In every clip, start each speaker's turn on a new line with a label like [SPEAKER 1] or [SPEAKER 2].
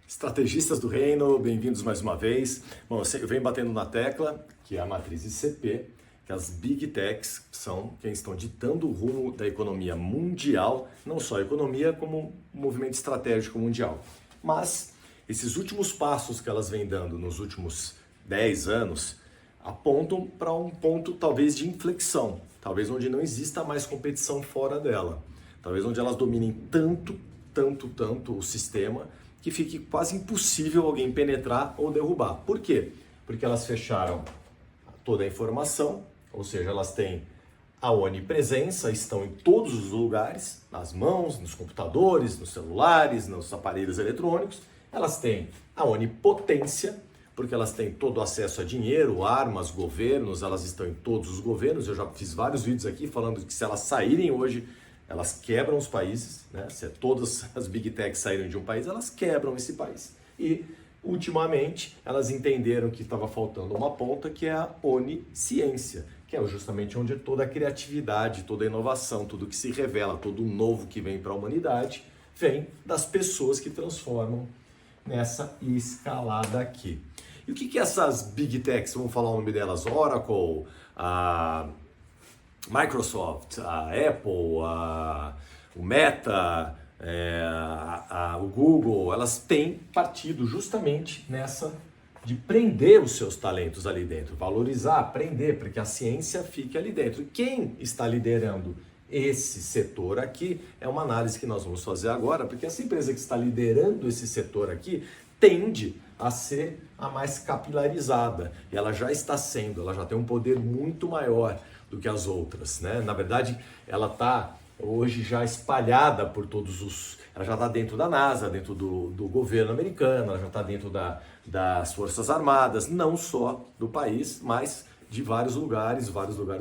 [SPEAKER 1] Estrategistas do Reino, bem-vindos mais uma vez. Bom, eu venho batendo na tecla que é a matriz ICP, que as Big Techs são quem estão ditando o rumo da economia mundial, não só a economia, como um movimento estratégico mundial. Mas esses últimos passos que elas vêm dando nos últimos 10 anos apontam para um ponto talvez de inflexão, talvez onde não exista mais competição fora dela, talvez onde elas dominem tanto o sistema que fique quase impossível alguém penetrar ou derrubar. Por quê? Porque elas fecharam toda a informação, ou seja, elas têm a onipresença, estão em todos os lugares, nas mãos, nos computadores, nos celulares, nos aparelhos eletrônicos. Elas têm a onipotência, porque elas têm todo o acesso a dinheiro, armas, governos, elas estão em todos os governos. Eu já fiz vários vídeos aqui falando que se elas saírem hoje, elas quebram os países, né? Se todas as Big Techs saírem de um país, elas quebram esse país. E, ultimamente, elas entenderam que estava faltando uma ponta, que é a onisciência, que é justamente onde toda a criatividade, toda a inovação, tudo que se revela, todo o novo que vem para a humanidade, vem das pessoas que transformam nessa escalada aqui. E o que essas Big Techs, vamos falar o nome delas, Oracle, a Microsoft, a Apple, o Meta, o Google, elas têm partido justamente nessa de prender os seus talentos ali dentro, valorizar, aprender, para que a ciência fique ali dentro. E quem está liderando esse setor aqui é uma análise que nós vamos fazer agora, porque essa empresa que está liderando esse setor aqui tende a ser a mais capilarizada. E ela já está sendo, ela já tem um poder muito maior do que as outras, né? Na verdade, ela está hoje já espalhada por todos os... Ela já está dentro da NASA, dentro do governo americano, ela já está dentro das Forças Armadas, não só do país, mas de vários lugares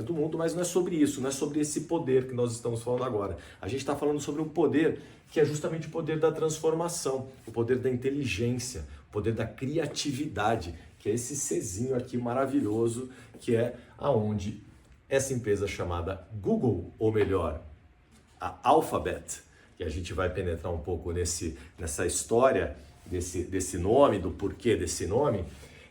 [SPEAKER 1] do mundo. Mas não é sobre isso, não é sobre esse poder que nós estamos falando agora. A gente está falando sobre um poder que é justamente o poder da transformação, o poder da inteligência, o poder da criatividade, que é esse Czinho aqui maravilhoso, que é aonde essa empresa chamada Google, ou melhor, a Alphabet, que a gente vai penetrar um pouco nessa história desse nome, do porquê desse nome,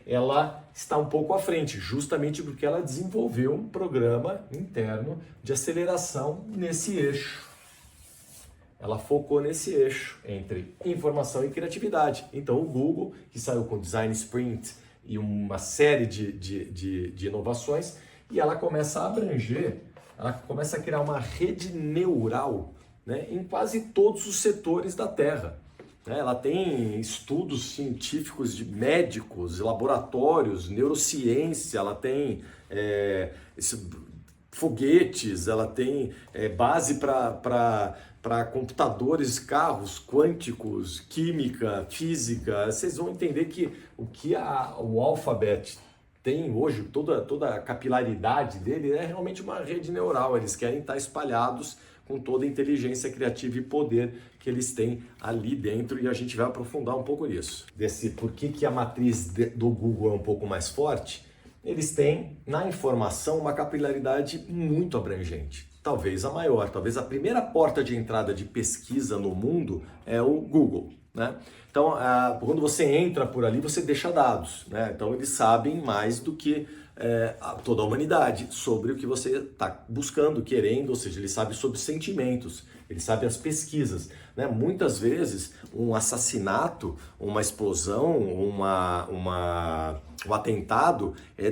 [SPEAKER 1] ela está um pouco à frente, justamente porque ela desenvolveu um programa interno de aceleração nesse eixo. Ela focou nesse eixo entre informação e criatividade. Então o Google, que saiu com Design Sprint e uma série de inovações, e ela começa a abranger, ela começa a criar uma rede neural, né, em quase todos os setores da Terra. Ela tem estudos científicos de médicos, laboratórios, neurociência, ela tem foguetes, ela tem base para computadores, carros quânticos, química, física. Vocês vão entender que o que o Alphabet tem hoje, toda a capilaridade dele é realmente uma rede neural. Eles querem estar espalhados com toda a inteligência criativa e poder que eles têm ali dentro, e a gente vai aprofundar um pouco nisso. Por que a matriz do Google é um pouco mais forte? Eles têm na informação uma capilaridade muito abrangente, talvez a maior, talvez a primeira porta de entrada de pesquisa no mundo é o Google, né? Então, quando você entra por ali, você deixa dados, né? Então eles sabem mais do que toda a humanidade sobre o que você está buscando, querendo, ou seja, ele sabe sobre sentimentos, ele sabe as pesquisas, né? Muitas vezes um assassinato, uma explosão, um atentado é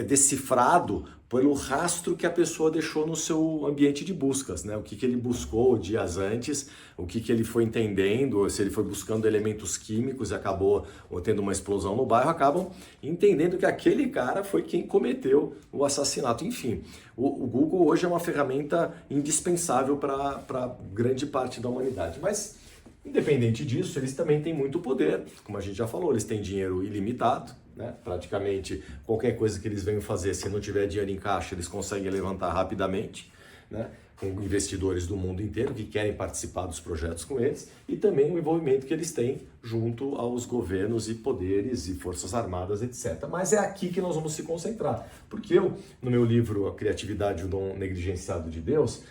[SPEAKER 1] decifrado pelo rastro que a pessoa deixou no seu ambiente de buscas, né? O que ele buscou dias antes, o que ele foi entendendo, se ele foi buscando elementos químicos e acabou tendo uma explosão no bairro, acabam entendendo que aquele cara foi quem cometeu o assassinato. Enfim, o Google hoje é uma ferramenta indispensável para grande parte da humanidade. Mas, independente disso, eles também têm muito poder, como a gente já falou, eles têm dinheiro ilimitado, né? Praticamente qualquer coisa que eles venham fazer, se não tiver dinheiro em caixa, eles conseguem levantar rapidamente, né? Com investidores do mundo inteiro que querem participar dos projetos com eles, e também o envolvimento que eles têm junto aos governos e poderes e forças armadas, etc. Mas é aqui que nós vamos se concentrar, porque eu, no meu livro A Criatividade e o Dom Negligenciado de Deus,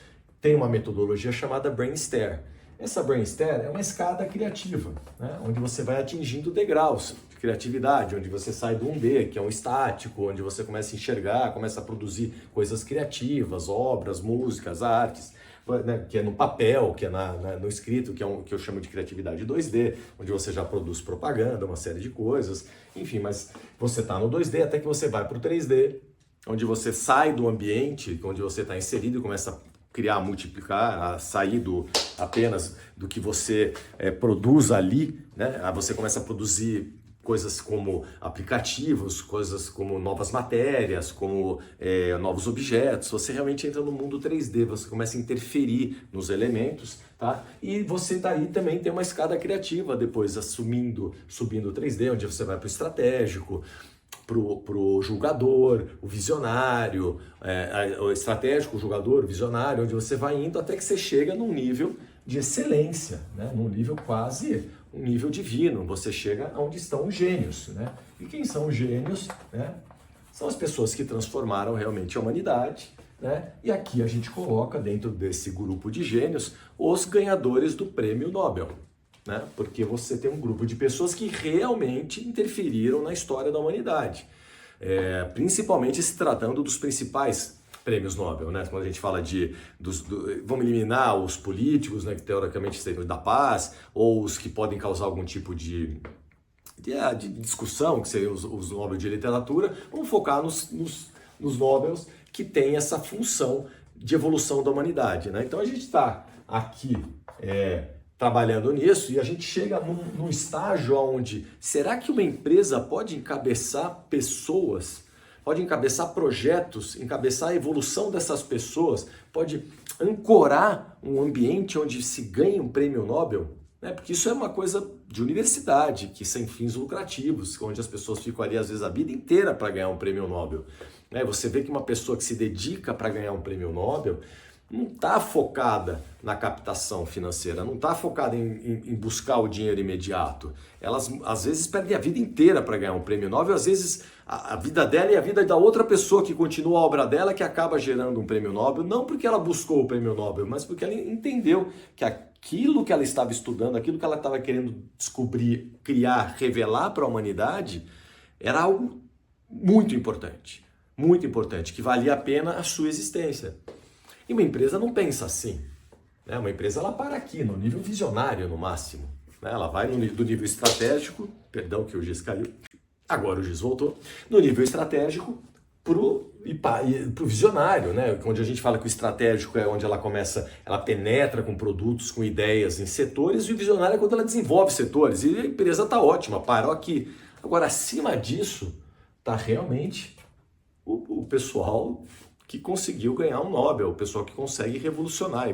[SPEAKER 1] tem uma metodologia chamada Brain Stare, Essa brain stair é uma escada criativa, né? Onde você vai atingindo degraus de criatividade, onde você sai do 1D, que é um estático, onde você começa a enxergar, começa a produzir coisas criativas, obras, músicas, artes, né? Que é no papel, que é no escrito, que é que eu chamo de criatividade 2D, onde você já produz propaganda, uma série de coisas, enfim, mas você está no 2D até que você vai para o 3D, onde você sai do ambiente, onde você está inserido e começa a criar, multiplicar, a sair apenas do que você produz ali, né? Você começa a produzir coisas como aplicativos, coisas como novas matérias, como novos objetos. Você realmente entra no mundo 3D, você começa a interferir nos elementos, tá? E você daí também tem uma escada criativa depois, subindo o 3D, onde você vai para o estratégico, pro julgador, o visionário, o estratégico, o julgador, o visionário, onde você vai indo até que você chega num nível de excelência, né? Num nível quase um nível divino. Você chega onde estão os gênios, né? E quem são os gênios, né? São as pessoas que transformaram realmente a humanidade, né? E aqui a gente coloca dentro desse grupo de gênios os ganhadores do Prêmio Nobel, né? Porque você tem um grupo de pessoas que realmente interferiram na história da humanidade, principalmente se tratando dos principais prêmios Nobel, né? Quando a gente fala vamos eliminar os políticos, né, que teoricamente seriam da paz, ou os que podem causar algum tipo de discussão, que seriam os Nobel de literatura, vamos focar nos Nobels que têm essa função de evolução da humanidade, né? Então a gente está aqui trabalhando nisso e a gente chega num estágio onde será que uma empresa pode encabeçar pessoas, pode encabeçar projetos, encabeçar a evolução dessas pessoas, pode ancorar um ambiente onde se ganha um prêmio Nobel? Né? Porque isso é uma coisa de universidade, que sem fins lucrativos, onde as pessoas ficam ali às vezes a vida inteira para ganhar um prêmio Nobel. Né? Você vê que uma pessoa que se dedica para ganhar um prêmio Nobel não está focada na captação financeira, não está focada em buscar o dinheiro imediato. Elas, às vezes, perdem a vida inteira para ganhar um prêmio Nobel, às vezes a vida dela e a vida da outra pessoa que continua a obra dela que acaba gerando um prêmio Nobel, não porque ela buscou o prêmio Nobel, mas porque ela entendeu que aquilo que ela estava estudando, aquilo que ela estava querendo descobrir, criar, revelar para a humanidade, era algo muito importante, que valia a pena a sua existência. E uma empresa não pensa assim, né? Uma empresa ela para aqui, no nível visionário no máximo, né? Ela vai do nível estratégico, perdão que o giz caiu, agora o giz voltou, no nível estratégico pro visionário, né? Onde a gente fala que o estratégico é onde ela penetra com produtos, com ideias em setores, e o visionário é quando ela desenvolve setores, e a empresa está ótima, parou aqui. Agora, acima disso, está realmente o pessoal que conseguiu ganhar um Nobel, o pessoal que consegue revolucionar,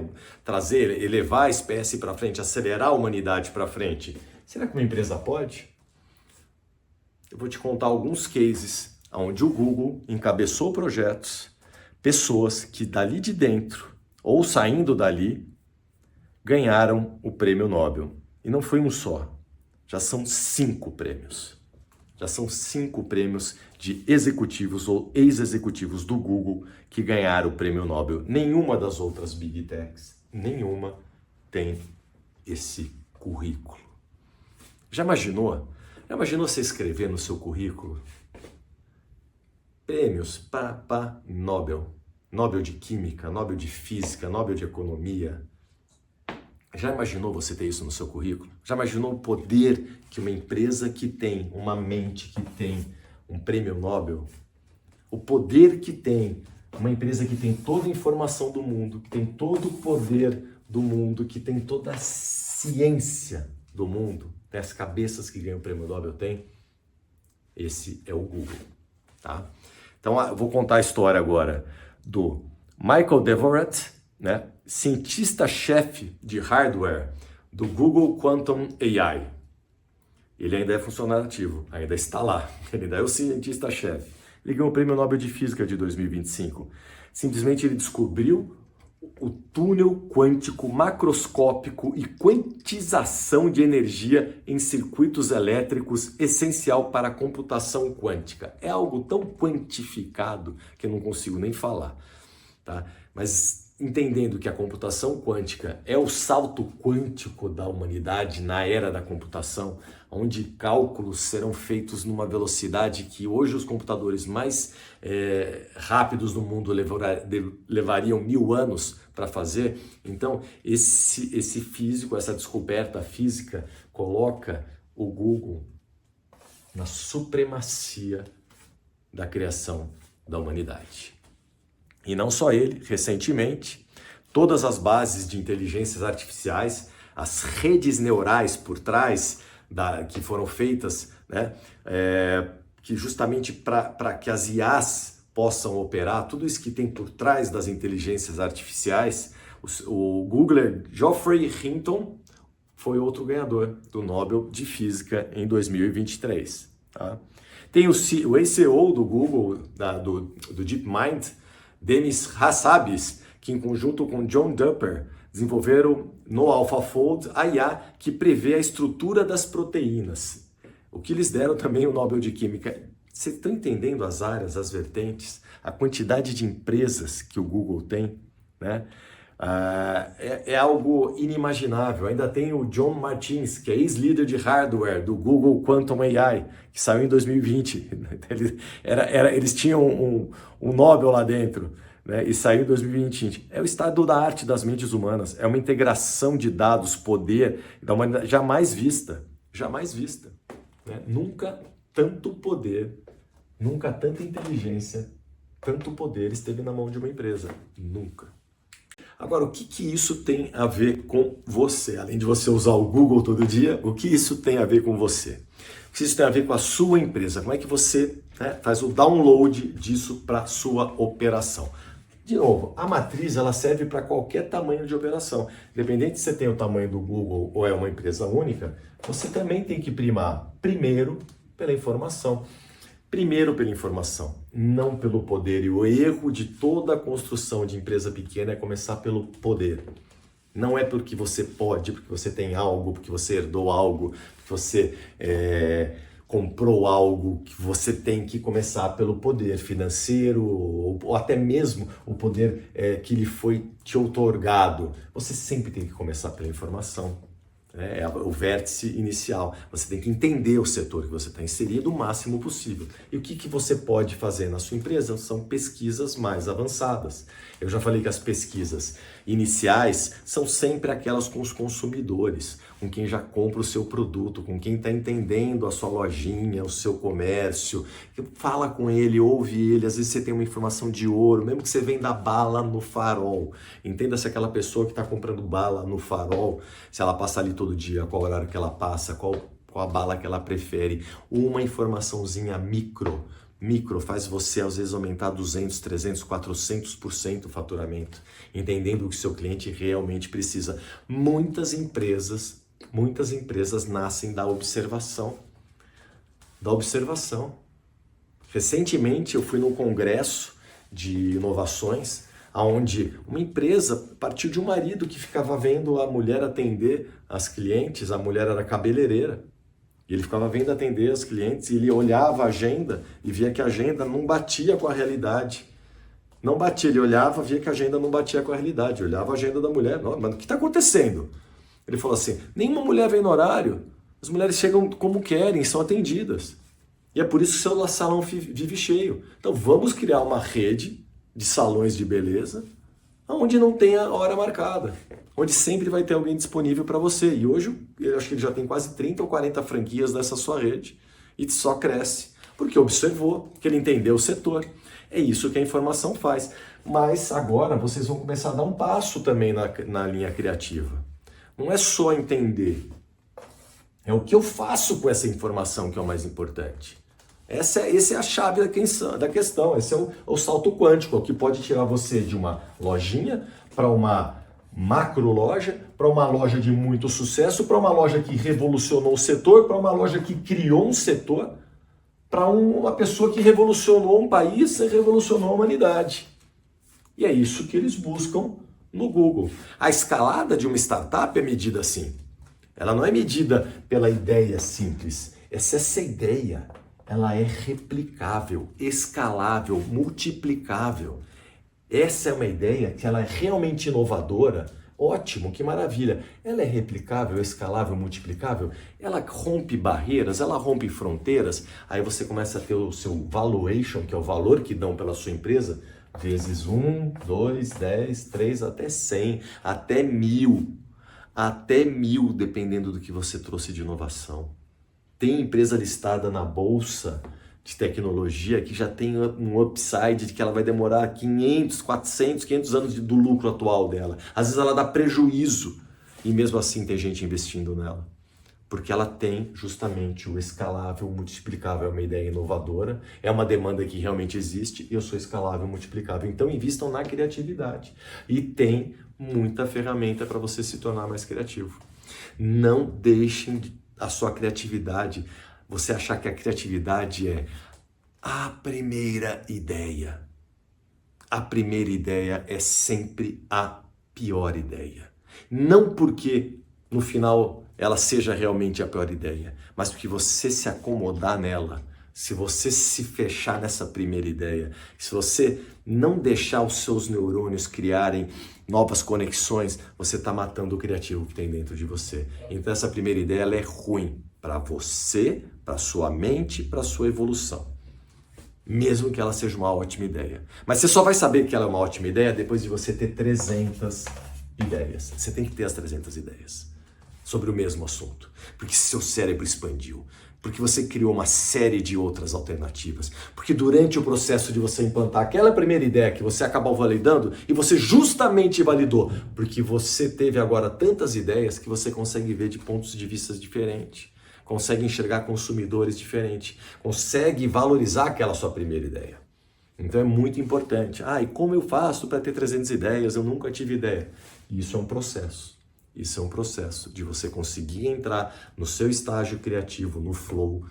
[SPEAKER 1] trazer, elevar a espécie para frente, acelerar a humanidade para frente. Será que uma empresa pode? Eu vou te contar alguns cases onde o Google encabeçou projetos, pessoas que dali de dentro, ou saindo dali, ganharam o prêmio Nobel. E não foi um só, já são 5 prêmios. Já são 5 prêmios de executivos ou ex-executivos do Google que ganharam o prêmio Nobel. Nenhuma das outras Big Techs, nenhuma tem esse currículo. Já imaginou? Já imaginou você escrever no seu currículo? Prêmios Nobel. Nobel de Química, Nobel de Física, Nobel de Economia. Já imaginou você ter isso no seu currículo? Já imaginou o poder que uma empresa que tem, uma mente que tem um prêmio Nobel, o poder que tem uma empresa que tem toda a informação do mundo, que tem todo o poder do mundo, que tem toda a ciência do mundo, né? As cabeças que ganham o prêmio Nobel têm? Esse é o Google, tá? Então, eu vou contar a história agora do Michael Devoret, né? Cientista-chefe de hardware do Google Quantum AI. Ele ainda é funcionário ativo, ainda está lá, ele ainda é o cientista-chefe. Ele ganhou o Prêmio Nobel de Física de 2025. Simplesmente ele descobriu o túnel quântico macroscópico e quantização de energia em circuitos elétricos essencial para a computação quântica. É algo tão quantificado que eu não consigo nem falar, tá? Mas entendendo que a computação quântica é o salto quântico da humanidade na era da computação, onde cálculos serão feitos numa velocidade que hoje os computadores mais rápidos do mundo levariam 1000 anos para fazer. Então, esse físico, essa descoberta física, coloca o Google na supremacia da criação da humanidade. E não só ele, recentemente, todas as bases de inteligências artificiais, as redes neurais por trás que foram feitas, né, que justamente para que as IAs possam operar, tudo isso que tem por trás das inteligências artificiais, o Googler Geoffrey Hinton foi outro ganhador do Nobel de Física em 2023. Tá? Tem o CEO do Google, do DeepMind, Demis Hassabis, que em conjunto com John Dupper desenvolveram no AlphaFold a IA que prevê a estrutura das proteínas. O que eles deram também o Nobel de Química. Vocês estão entendendo as áreas, as vertentes, a quantidade de empresas que o Google tem, né? É algo inimaginável. Ainda tem o John Martins, que é ex-líder de hardware do Google Quantum AI, que saiu em 2020. Eles tinham um Nobel lá dentro, né, e saiu em 2020. É o estado da arte das mídias humanas. É uma integração de dados, poder da humanidade jamais vista. Jamais vista. Né? Nunca tanto poder, nunca tanta inteligência, tanto poder esteve na mão de uma empresa. Nunca. Agora, o que isso tem a ver com você? Além de você usar o Google todo dia, o que isso tem a ver com você? O que isso tem a ver com a sua empresa? Como é que você, né, faz o download disso para a sua operação? De novo, a matriz ela serve para qualquer tamanho de operação. Independente se você tem o tamanho do Google ou é uma empresa única, você também tem que primar primeiro pela informação. Primeiro pela informação, não pelo poder. E o erro de toda a construção de empresa pequena é começar pelo poder. Não é porque você pode, porque você tem algo, porque você herdou algo, porque você comprou algo, que você tem que começar pelo poder financeiro ou até mesmo o poder que lhe foi te outorgado. Você sempre tem que começar pela informação. É o vértice inicial. Você tem que entender o setor que você está inserido o máximo possível. E o que você pode fazer na sua empresa são pesquisas mais avançadas. Eu já falei que as pesquisas iniciais são sempre aquelas com os consumidores, com quem já compra o seu produto, com quem está entendendo a sua lojinha, o seu comércio. Fala com ele, ouve ele. Às vezes você tem uma informação de ouro, mesmo que você venda bala no Farol. Entenda se aquela pessoa que está comprando bala no Farol, se ela passa ali todo dia, qual horário que ela passa, qual a bala que ela prefere. Uma informaçãozinha micro faz você às vezes aumentar 200, 300, 400% o faturamento, entendendo o que seu cliente realmente precisa. Muitas empresas nascem da observação. Recentemente eu fui num congresso de inovações, onde uma empresa partiu de um marido que ficava vendo a mulher atender as clientes, a mulher era cabeleireira, e ele ficava vendo atender as clientes e ele olhava a agenda e via que a agenda não batia com a realidade. Não batia, ele olhava, via que a agenda não batia com a realidade, olhava a agenda da mulher, não, mas o que está acontecendo? Ele falou assim, nenhuma mulher vem no horário, as mulheres chegam como querem, são atendidas. E é por isso que o seu salão vive cheio. Então vamos criar uma rede de salões de beleza, onde não tem a hora marcada, onde sempre vai ter alguém disponível para você. E hoje, eu acho que ele já tem quase 30 ou 40 franquias dessa sua rede e só cresce, porque observou, que ele entendeu o setor. É isso que a informação faz. Mas agora vocês vão começar a dar um passo também na linha criativa. Não é só entender, é o que eu faço com essa informação que é o mais importante. Essa é a chave da questão, esse é o salto quântico, o que pode tirar você de uma lojinha para uma macro loja, para uma loja de muito sucesso, para uma loja que revolucionou o setor, para uma loja que criou um setor, para uma pessoa que revolucionou um país e revolucionou a humanidade. E é isso que eles buscam no Google. A escalada de uma startup é medida assim. Ela não é medida pela ideia simples. Essa ideia ela é replicável, escalável, multiplicável. Essa é uma ideia que ela é realmente inovadora. Ótimo, que maravilha. Ela é replicável, escalável, multiplicável? Ela rompe barreiras, ela rompe fronteiras. Aí você começa a ter o seu valuation, que é o valor que dão pela sua empresa, vezes 1, 2, 10, 3, até 100, até 1000. Até 1000, dependendo do que você trouxe de inovação. Tem empresa listada na bolsa de tecnologia que já tem um upside de que ela vai demorar 500, 400, 500 anos do lucro atual dela. Às vezes ela dá prejuízo e mesmo assim tem gente investindo nela. Porque ela tem justamente o escalável, o multiplicável, é uma ideia inovadora, é uma demanda que realmente existe e eu sou escalável, multiplicável. Então invistam na criatividade e tem muita ferramenta para você se tornar mais criativo. Não deixem a sua criatividade, você achar que a criatividade é a primeira ideia. A primeira ideia é sempre a pior ideia. Não porque no final ela seja realmente a pior ideia, mas porque você se acomodar nela, se você se fechar nessa primeira ideia, se você não deixar os seus neurônios criarem novas conexões, você está matando o criativo que tem dentro de você. Então essa primeira ideia ela é ruim para você, para sua mente, para sua evolução. Mesmo que ela seja uma ótima ideia. Mas você só vai saber que ela é uma ótima ideia depois de você ter 300 ideias. Você tem que ter as 300 ideias sobre o mesmo assunto. Porque seu cérebro expandiu. Porque você criou uma série de outras alternativas. Porque durante o processo de você implantar aquela primeira ideia que você acabou validando, e você justamente validou, porque você teve agora tantas ideias que você consegue ver de pontos de vista diferentes, consegue enxergar consumidores diferentes, consegue valorizar aquela sua primeira ideia. Então é muito importante. E como eu faço para ter 300 ideias? Eu nunca tive ideia. Isso é um processo. Isso é um processo de você conseguir entrar no seu estágio criativo, no flow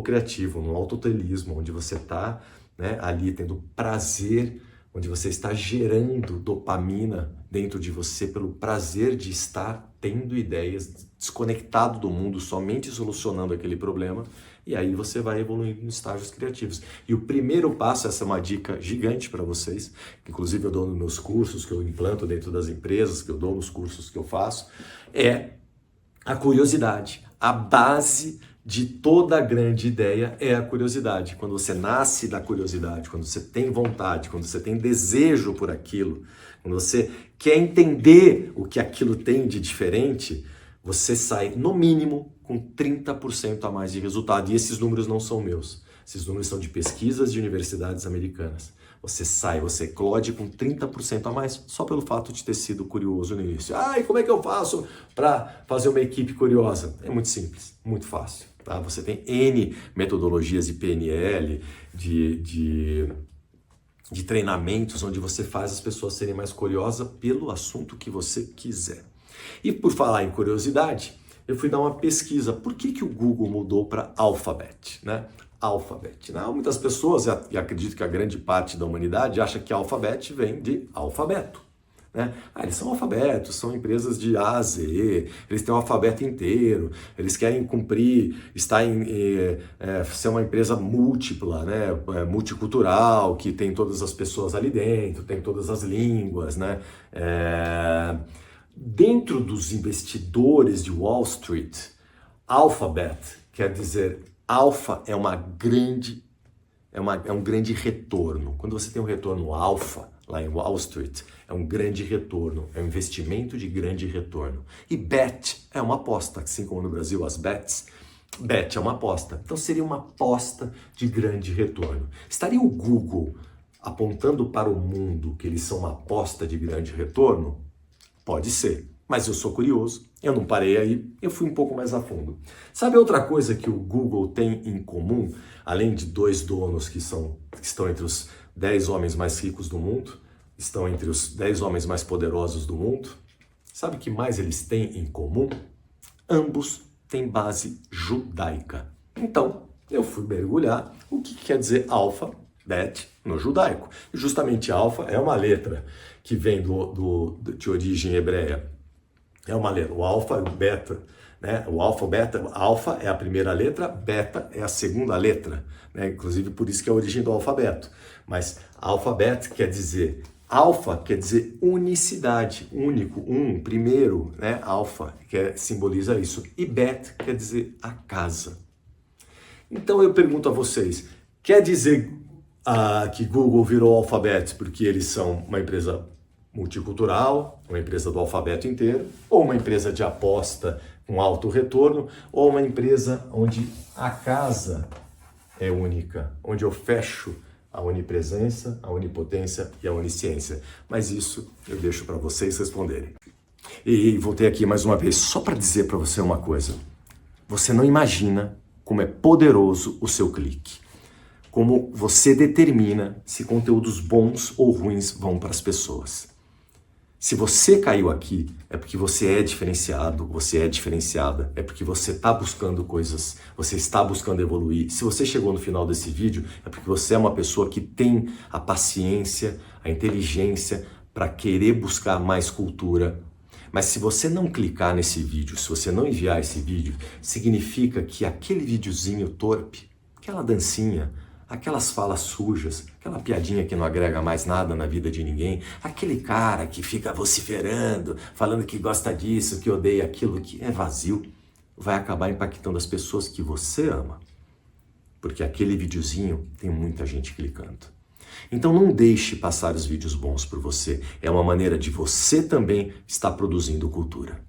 [SPEAKER 1] criativo, no autotelismo, onde você está, né, ali tendo prazer, onde você está gerando dopamina dentro de você pelo prazer de estar tendo ideias, desconectado do mundo, somente solucionando aquele problema, e aí você vai evoluindo em estágios criativos. E o primeiro passo, essa é uma dica gigante para vocês, que inclusive eu dou nos meus cursos, que eu implanto dentro das empresas, que eu dou nos cursos que eu faço, é a curiosidade. A base de toda grande ideia é a curiosidade. Quando você nasce da curiosidade, quando você tem vontade, quando você tem desejo por aquilo, quando você quer entender o que aquilo tem de diferente, você sai, no mínimo, com 30% a mais de resultado. E esses números não são meus. Esses números são de pesquisas de universidades americanas. Você sai, você eclode com 30% a mais só pelo fato de ter sido curioso no início. E como é que eu faço para fazer uma equipe curiosa? É muito simples, muito fácil. Tá? Você tem N metodologias de PNL, de treinamentos onde você faz as pessoas serem mais curiosas pelo assunto que você quiser. E por falar em curiosidade, eu fui dar uma pesquisa. Por que o Google mudou para Alphabet, né? Alphabet, né? Muitas pessoas, e acredito que a grande parte da humanidade, acha que Alphabet vem de alfabeto, né? Eles são alfabetos, são empresas de A a Z, eles têm o alfabeto inteiro, eles querem cumprir, ser uma empresa múltipla, né? Multicultural, que tem todas as pessoas ali dentro, tem todas as línguas, né? Dentro dos investidores de Wall Street, Alphabet quer dizer, alfa é um grande retorno. Quando você tem um retorno alfa lá em Wall Street, é um grande retorno, é um investimento de grande retorno. E bet é uma aposta, assim como no Brasil as bets, bet é uma aposta. Então seria uma aposta de grande retorno. Estaria o Google apontando para o mundo que eles são uma aposta de grande retorno? Pode ser, mas eu sou curioso, eu não parei aí, eu fui um pouco mais a fundo. Sabe outra coisa que o Google tem em comum, além de dois donos que estão entre os 10 homens mais ricos do mundo, estão entre os 10 homens mais poderosos do mundo? Sabe o que mais eles têm em comum? Ambos têm base judaica. Então, eu fui mergulhar o que quer dizer alfa-bet no judaico. E justamente alfa é uma letra que vem de origem hebreia. É uma letra. O alfa e o beta né? O alfa, beta, alfa é a primeira letra, beta é a segunda letra, né? Inclusive por isso que é a origem do alfabeto. Mas alfabeto quer dizer, alfa quer dizer unicidade, único, primeiro, né? Alfa, que simboliza isso. E beta quer dizer a casa. Então eu pergunto a vocês, quer dizer que Google virou alfabeto porque eles são uma empresa multicultural, uma empresa do alfabeto inteiro, ou uma empresa de aposta com alto retorno, ou uma empresa onde a casa é única, onde eu fecho a onipresença, a onipotência e a onisciência. Mas isso eu deixo para vocês responderem. E voltei aqui mais uma vez só para dizer para você uma coisa. Você não imagina como é poderoso o seu clique. Como você determina se conteúdos bons ou ruins vão para as pessoas. Se você caiu aqui, é porque você é diferenciado, você é diferenciada, é porque você está buscando coisas, você está buscando evoluir. Se você chegou no final desse vídeo, é porque você é uma pessoa que tem a paciência, a inteligência para querer buscar mais cultura. Mas se você não clicar nesse vídeo, se você não enviar esse vídeo, significa que aquele videozinho torpe, aquela dancinha, aquelas falas sujas, aquela piadinha que não agrega mais nada na vida de ninguém, aquele cara que fica vociferando, falando que gosta disso, que odeia aquilo, que é vazio, vai acabar impactando as pessoas que você ama. Porque aquele videozinho tem muita gente clicando. Então não deixe passar os vídeos bons por você. É uma maneira de você também estar produzindo cultura.